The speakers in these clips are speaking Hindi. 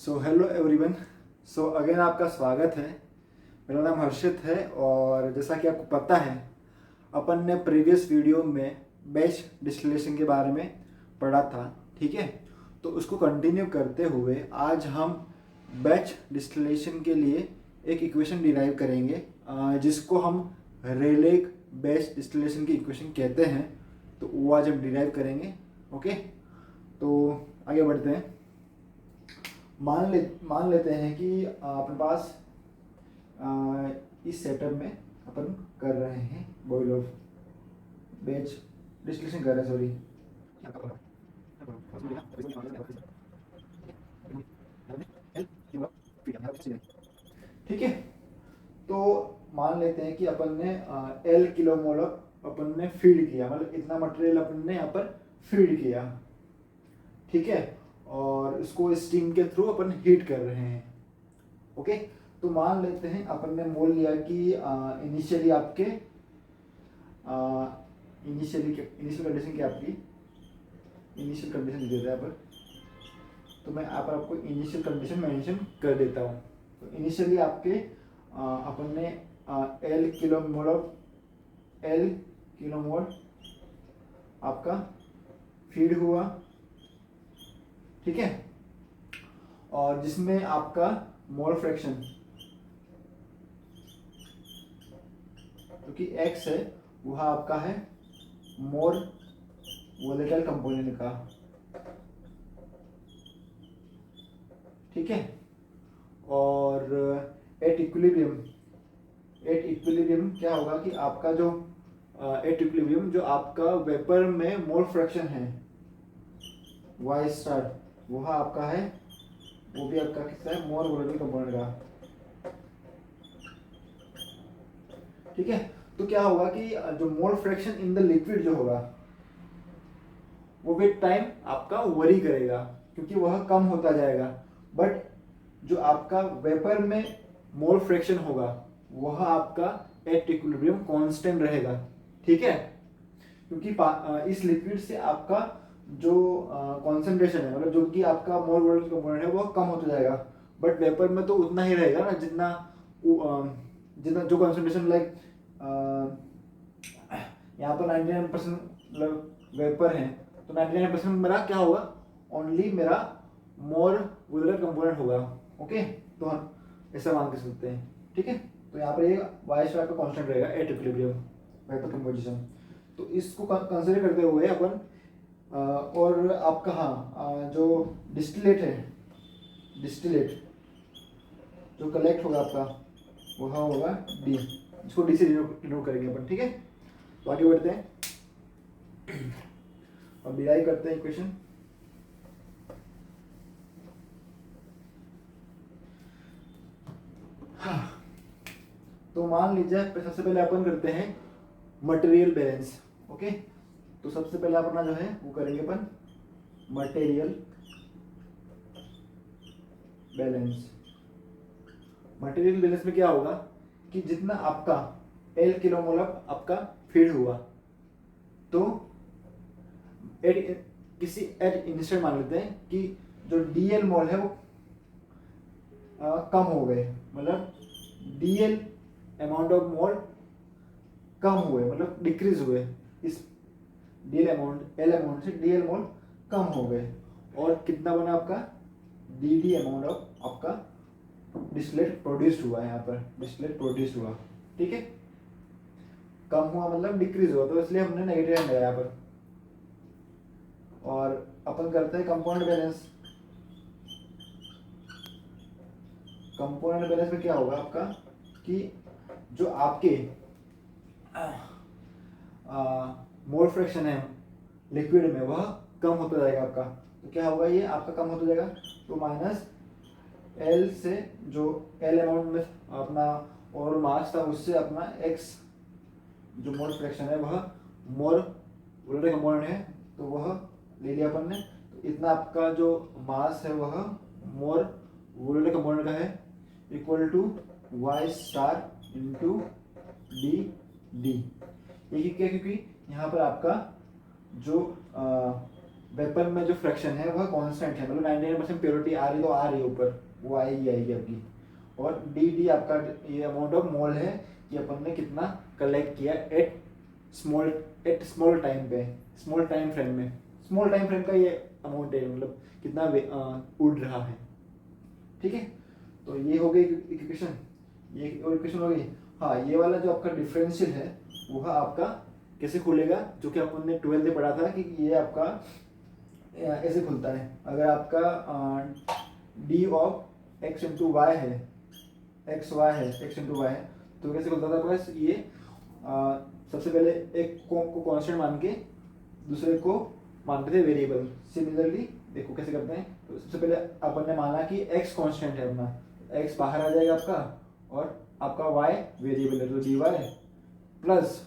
So hello everyone. So again आपका स्वागत है। मेरा नाम हर्षित है और जैसा कि आपको पता है अपन ने प्रीवियस वीडियो में बैच डिस्टिलेशन के बारे में पढ़ा था, ठीक है। तो उसको कंटिन्यू करते हुए आज हम बैच डिस्टिलेशन के लिए एक इक्वेशन डिराइव करेंगे जिसको हम रेले बैच डिस्टिलेशन की इक्वेशन कहते हैं। तो वो आज हम डिराइव करेंगे। ओके, तो आगे बढ़ते हैं। मान लेते हैं कि अपने पास इस सेटअप में अपन कर रहे हैं बॉयल ऑफ बैच डिस्टिलेशन कर रहे हैं, सॉरी। ठीक है, तो मान लेते हैं कि अपन ने एल किलो मोल अपन ने फीड किया, मतलब इतना मटेरियल अपन ने यहाँ पर फीड किया, ठीक है। और इसको स्टीम के थ्रू अपन हीट कर रहे हैं। ओके, तो मान लेते हैं अपन ने मोल लिया कि इनिशियली आपके इनिशियल कंडीशन क्या आपकी इनिशियल कंडीशन दे देता है यहाँ पर। तो मैं यहाँ पर आपको इनिशियल कंडीशन मेंशन कर देता हूँ। तो इनिशियली आपके अपन ने एल किलो मोल आपका फीड हुआ, ठीक है। और जिसमें आपका मोल फ्रैक्शन क्योंकि एक्स है वह आपका है मोर वोलेटाइल कंपोनेंट का, ठीक है। और एट इक्विलिब्रियम क्या होगा कि आपका जो एट इक्विलिब्रियम जो आपका वेपर में मोल फ्रैक्शन है वाई स्टार वह आपका है, वो भी आपका किसका है, मोर वोलेटाइल कंपोनेंट का, ठीक है। तो क्या होगा कि जो mole fraction in the liquid जो होगा वो विद टाइम आपका वरी करेगा क्योंकि वह कम होता जाएगा। बट जो आपका वेपर में मोल फ्रैक्शन होगा वह आपका एट इक्विलिब्रियम कांस्टेंट रहेगा, ठीक है। क्योंकि इस लिक्विड से आपका जो कॉन्सेंट्रेशन है, मतलब जो कि आपका मोल वोलेटाइल कंपोनेंट है वह कम होता जाएगा। बट वेपर में तो उतना ही रहेगा ना जितना जितना जो कॉन्सेंट्रेशन लाइक यहाँ पर 99% मतलब वेपर है, तो 99% मेरा क्या होगा, ओनली मेरा मोल वोलेटाइल कंपोनेंट होगा। ओके, तो हम ऐसा मान के सकते हैं, ठीक है। तो यहाँ पर ये वाई स्टार का कांस्टेंट रहेगा एट इक्विलिब्रियम वेपर कंपोजिशन। तो इसको कंसीडर करते हुए अपन और आपका जो डिस्टिलेट जो कलेक्ट होगा आपका वह होगा डी, इसको डी से डिनोट करेंगे अपन, ठीक है। तो आगे बढ़ते हैं और डिराइव करते हैं इक्वेशन। तो मान लीजिए सबसे पहले अपन करते हैं मटेरियल बैलेंस। ओके, तो सबसे पहले अपना जो है वो करेंगे अपन मटेरियल बैलेंस। मटेरियल बैलेंस में क्या होगा कि जितना आपका एल किलो मोल आपका फीड हुआ, तो एट इंस्टेंट मान लेते हैं कि जो डीएल मोल है वो कम हो गए, मतलब डीएल अमाउंट ऑफ मोल कम हुए, मतलब डिक्रीज हुए। इस डीएल अमाउंट एल अमाउंट से डीएल मोल कम हो गए और कितना बना आपका डी अमाउंट ऑफ आपका डिस्टिलेट प्रोड्यूस्ड हुआ है, यहाँ पर डिस्टिलेट प्रोड्यूस्ड हुआ, ठीक है। कम हुआ मतलब डिक्रीज हुआ, तो इसलिए हमने नेगेटिव लगाया यहाँ पर। और अपन करते हैं कंपोनेंट बैलेंस। कंपोनेंट बैलेंस में क्या होगा आपका कि जो आपके मोल फ्रैक्शन है लिक्विड में वह कम होता जाएगा आपका। तो क्या होगा, ये आपका कम होता जाएगा, तो माइनस एल से जो एल अमाउंट में अपना और मास था उससे अपना एक्स जो मोल फ्रैक्शन है वह मोल वोलेटाइल कंपोनेंट है तो वह ले लिया अपन ने। तो इतना आपका जो मास है वह मोल वोलेटाइल कंपोनेंट का है equal to y star into d d. ये क्या, क्योंकि यहाँ पर आपका जो वेपन में जो फ्रैक्शन है वह कांस्टेंट है, मतलब 99% प्योरिटी आ रही तो आ रही है ऊपर, वो आएगी आपकी। और डी आपका ये अमाउंट ऑफ मोल है कि अपन ने कितना कलेक्ट किया एट स्मॉल टाइम पे, स्मॉल टाइम फ्रेम में। स्मॉल टाइम फ्रेम का ये अमाउंट है, मतलब कितना उड़ रहा है। ठीक है, तो ये हो गई इक्वेशन, ये इक्वेशन हो गई। हाँ, ये वाला जो आपका डिफरेंशियल है वह आपका कैसे खुलेगा, जो कि अपन ने 12th में पढ़ा था कि ये आपका ऐसे खुलता है। अगर आपका d of x into y है, एक्स इंटू वाई है, तो कैसे खुलता था आपका ये सबसे पहले एक को कांस्टेंट मान के दूसरे को मानते थे वेरिएबल। सिमिलरली देखो कैसे करते हैं, तो सबसे पहले अपन ने माना कि x कांस्टेंट है अपना, x बाहर आ जाएगा आपका, और आपका y वेरिएबल है तो dy प्लस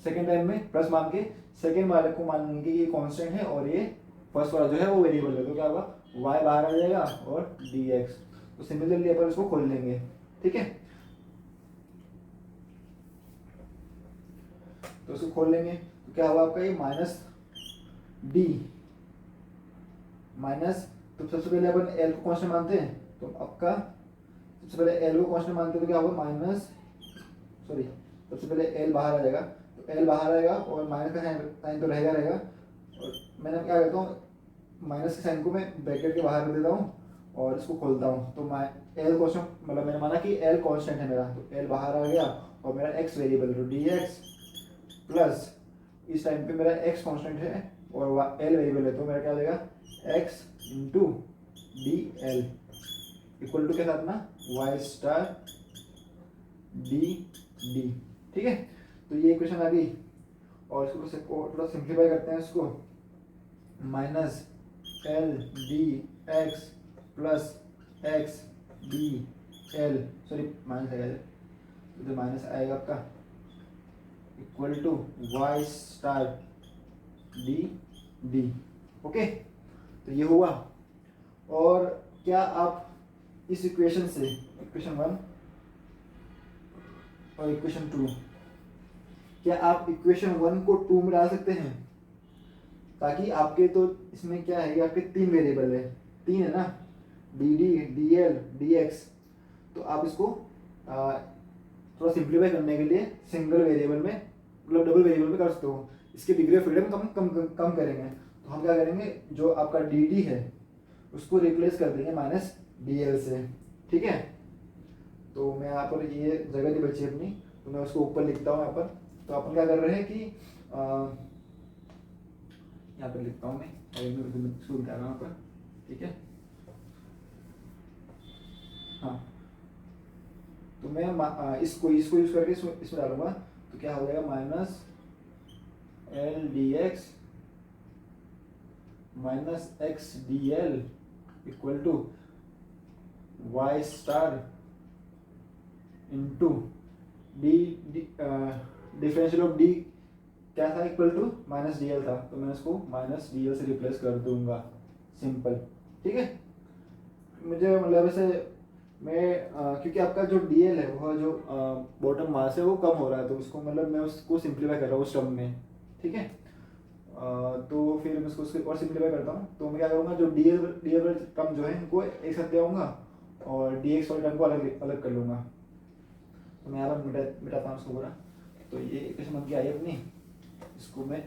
सेकेंड टाइम में प्लस मान के सेकेंड वाले को मानेंगे कि ये कांस्टेंट है और ये फर्स्ट वाला जो है वो वेरिएबल है, तो क्या होगा y बाहर आ जाएगा और dx। तो सिमिलरली अपन इसको खोल लेंगे। ठीक है, तो इसको खोल लेंगे तो क्या होगा आपका ये माइनस डी माइनस, तो सबसे पहले अपन एल को कांस्टेंट मानते हैं, तो आपका सबसे पहले एल को कांस्टेंट मानते हैं तो क्या होगा माइनस, सॉरी सबसे पहले एल बाहर आ जाएगा, तो एल बाहर आएगा और माइनस का साइन तो रहेगा। और मैंने क्या करता हूँ, माइनस के साइन को मैं ब्रैकेट के बाहर रख देता हूँ और इसको खोलता हूँ, तो एल कांस्टेंट, मतलब मैंने माना कि एल कांस्टेंट है मेरा, तो एल बाहर आ गया और मेरा एक्स वेरिएबल तो डी एक्स प्लस इस टाइम पे मेरा x कांस्टेंट है और l वेरिएबल है, तो मेरा क्या हो जाएगा x into d l equal to क्या था अपना y स्टार डी डी। ठीक है, तो ये इक्वेशन आ गई। और इसको थोड़ा सिंप्लीफाई करते हैं, इसको minus l d x plus x d l, sorry minus आएगा, तो माइनस आएगा आपका equal to y star d d. Okay, तो ये हुआ। और क्या आप इस इक्वेशन से इक्वेशन 1 और इक्वेशन 2, क्या आप इक्वेशन 1 को 2 में डाल सकते हैं, ताकि आपके तो इसमें क्या है, आपके 3 वेरिएबल है, 3 है ना, D D D L d x, तो आप इसको थोड़ा सिंप्लीफाई करने के लिए सिंगल वेरिएबल में, मतलब डबल वेरिएबल में कर सकते हो। इसके डिग्री ऑफ फ्रीडम कम करेंगे, तो हम क्या करेंगे, जो आपका डी डी है उसको रिप्लेस कर देंगे माइनस डी एल से। ठीक है, तो मैं यहाँ पर ये जगह नहीं बची अपनी, तो मैं उसको ऊपर लिखता हूँ यहाँ पर। तो अपन क्या कर रहे हैं कि यहाँ पर लिखता हूँ मैं, इसको बता रहा हूँ यहाँ पर। ठीक है, हाँ, तो मैं इसको यूज करके इसमें डालूंगा, तो क्या हो जाएगा minus l d x minus x d l equal to y star into d differential of d क्या था, equal to minus d l था, तो मैं इसको माइनस डी एल से रिप्लेस कर दूंगा, सिंपल। ठीक है, मुझे मतलब ऐसे मैं क्योंकि आपका जो डी एल है वह जो बॉटम मास है वो कम हो रहा है, तो उसको मतलब मैं उसको सिंप्लीफाई कर रहा हूँ उस टर्म में। ठीक है, तो फिर मैं उसको और सिंप्लीफाई करता हूँ, तो मैं क्या करूँगा, जो डी एल टर्म जो है इनको एक साथ ले आऊँगा और डी एक्स वाले टर्म को अलग अलग कर लूँगा। तो मैं यहाँ पर मिटाता हूँ उसको पूरा, तो ये इक्वेशन बन के आई अपनी, इसको मैं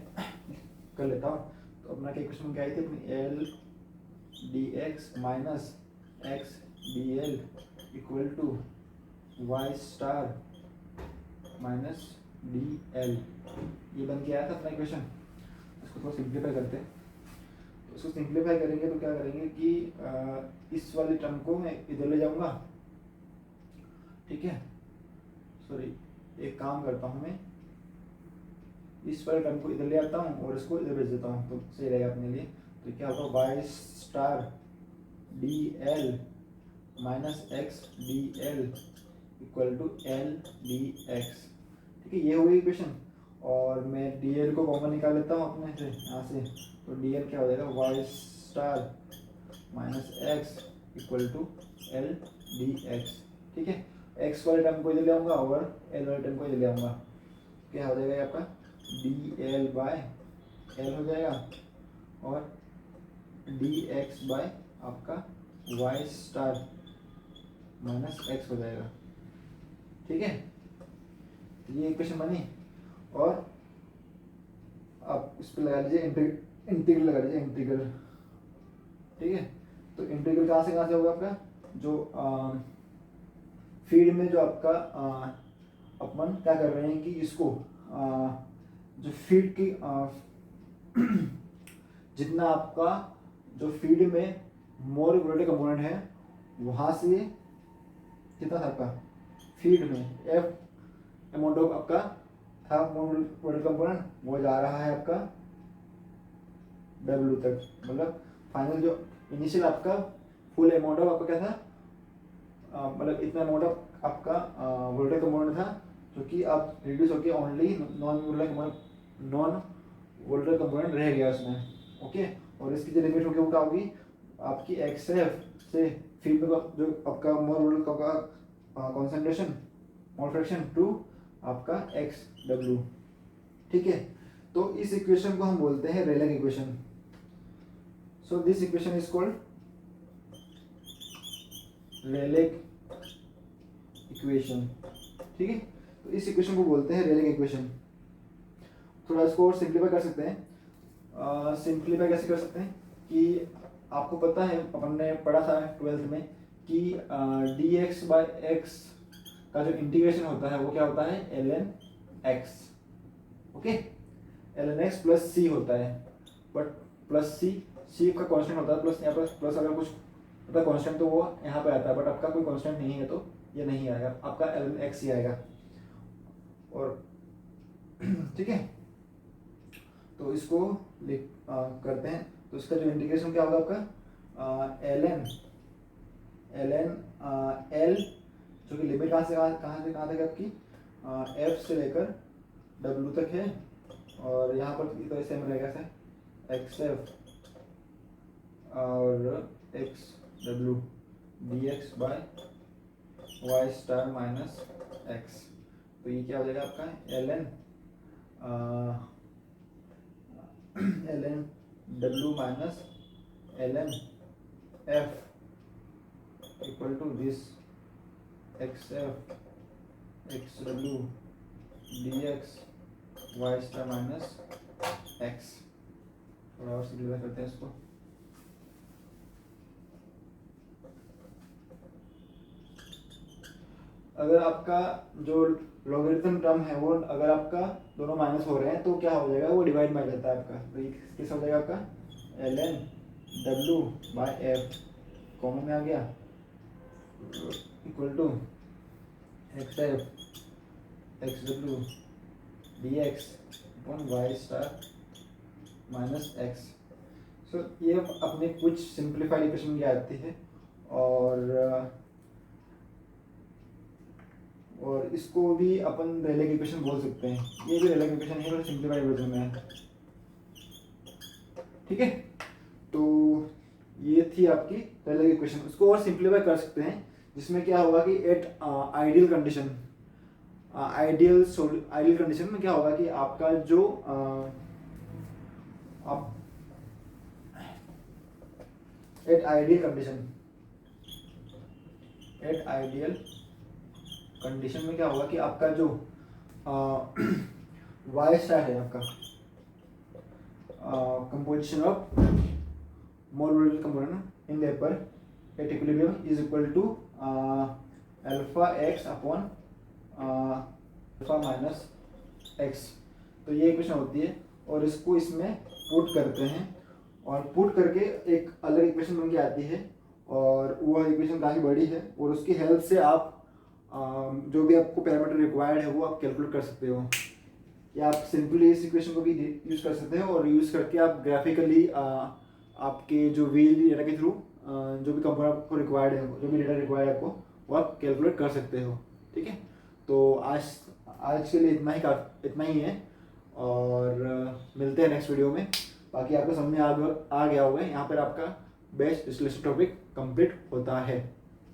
कर लेता हूँ। तो अपना क्या इक्वेशन बन के आई थी अपनी, l d x minus x d l equal to y star minus d l, ये बन के आया था अपना इक्वेशन। इसको थोड़ा सिंप्लीफाई करते हैं, तो इसको सिंप्लीफाई करेंगे तो क्या करेंगे कि इस वाले टर्म को मैं इधर ले जाऊंगा। ठीक है, सॉरी एक काम करता हूँ, मैं इस वाले टर्म को इधर ले आता हूँ और इसको इधर भेज देता हूँ, तो सही रहेगा अपने लिए। तो क्या होगा y star d l minus x d l equal to l d x. ठीक है, ये हो गई इक्वेशन। और मैं डी एल को कॉमन निकाल लेता हूँ अपने से यहाँ से, तो डी एल क्या हो जाएगा y star minus x equal to l d x. ठीक है, एक्स वाले टर्म को इधर ले आऊँगा और एल वाले टर्म को इधर ले आऊँगा, क्या हो जाएगा आपका डी एल बाय एल हो जाएगा और डी एक्स बाय आपका वाई स्टार माइनस एक्स हो जाएगा। ठीक है, ये इक्वेशन बनी। और आप इस पर लगा लीजिए इंटीग्रल लगा लीजिए इंटीग्रल। ठीक है, तो इंटीग्रल कहाँ से होगा आपका, जो फीड में जो आपका अपन क्या कर रहे हैं कि इसको जो फीड की जितना आपका जो फीड में मोर वोलेटिक कंपोनेंट है वहाँ से कितना था आपका फीड में एफ अमाउंट ऑफ आपका था मोर वोलेटिक कंपोनेंट, वो जा रहा है आपका डब्ल्यू तक। मतलब फाइनल जो इनिशियल आपका फुल अमाउंट ऑफ आपका क्या था, मतलब इतना अमाउंट ऑफ आपका वोलेटिक कंपोनेंट था जो कि आप रिड्यूस होकर ओनली नॉन वोलेटिक कंपोनेंट रह गया उसमें। ओके, और इसकी जो लिमिट होगी वो क्या होगी आपकी एक्सएफ से फीड में जो आपका मोर वोलेटिक का कॉन्सेंट्रेशन मोल फ्रैक्शन टू आपका एक्स डब्ल्यू। ठीक है, तो इस इक्वेशन को हम बोलते हैं Rayleigh equation. So this equation is called Rayleigh equation. ठीक है, तो इस इक्वेशन को बोलते हैं रेलेग इक्वेशन। थोड़ा इसको और सिंप्लीफाई कर सकते हैं। सिंप्लीफाई कैसे कर सकते हैं कि आपको पता है अपन ने पढ़ा था 12th में कि डी एक्स बाई एक्स का जो इंटीग्रेशन होता है वो क्या होता है ln x। Okay, ln x plus c होता है, बट प्लस सी का कांस्टेंट होता है, प्लस यहाँ पर प्लस अगर कुछ होता है कांस्टेंट तो वो यहाँ पे आता है, बट आपका कोई कांस्टेंट नहीं है तो ये नहीं आएगा, आपका ln x ही आएगा। और ठीक है, तो इसको करते हैं। तो इसका जो इंटीग्रेशन क्या होगा आपका ln l जो कि लिमिट कहाँ से कहाँ तक आपकी f से लेकर w तक है, और यहाँ पर तो ऐसे में रहेगा सर xf और xw dx by y star minus x। तो ये क्या हो जाएगा आपका ln w minus ln f equal to this xf xw dx y star minus x। थोड़ा और सिंपलीफाई करते हैं इसको। अगर आपका जो लॉगरिथम टर्म है वो अगर आपका दोनों माइनस हो रहे हैं तो क्या हो जाएगा, वो डिवाइड बाय जाता है आपका। तो ये किस हो जाएगा आपका ln w by f common में आ गया equal to xf xw dx upon y star minus x। So ये अपने कुछ सिंप्लीफाइड इक्वेशन की आती है, और इसको भी अपन रेलेग इक्वेशन बोल सकते हैं। ये भी रेलेग इक्वेशन है और सिंप्लीफाइड वर्जन में है। ठीक है, तो ये थी आपकी रेलेग इक्वेशन। उसको और सिंप्लीफाई कर सकते हैं, जिसमें क्या होगा कि at ideal condition ideal condition में क्या होगा कि आपका जो आप एट आइडियल कंडीशन में क्या होगा कि आपका जो वाई स्टार है आपका composition of mole volatile component in vapour at equilibrium is equal to alpha x upon alpha minus x. तो ये इक्वेशन होती है, और इसको इसमें पुट करते हैं, और पुट करके एक अलग इक्वेशन बन के आती है, और वो इक्वेशन काफ़ी बड़ी है, और उसकी हेल्प से आप जो भी आपको पैरामीटर रिक्वायर्ड है वो आप कैलकुलेट कर सकते हो, या आप सिंपली इस इक्वेशन को भी यूज़ कर सकते हो, और यूज़ करके आप ग्राफिकली आपके जो VLE डेटा के थ्रू जो भी कंपोनेंट आपको रिक्वायर्ड है, जो भी डेटा रिक्वायर्ड है आपको, वो आप कैलकुलेट कर सकते हो। ठीक है, तो आज के लिए इतना ही है, और मिलते हैं नेक्स्ट वीडियो में। बाकी आपको समझ में आ गया होगा। यहाँ पर आपका बेस्ट डिस्कशन टॉपिक कंप्लीट होता है।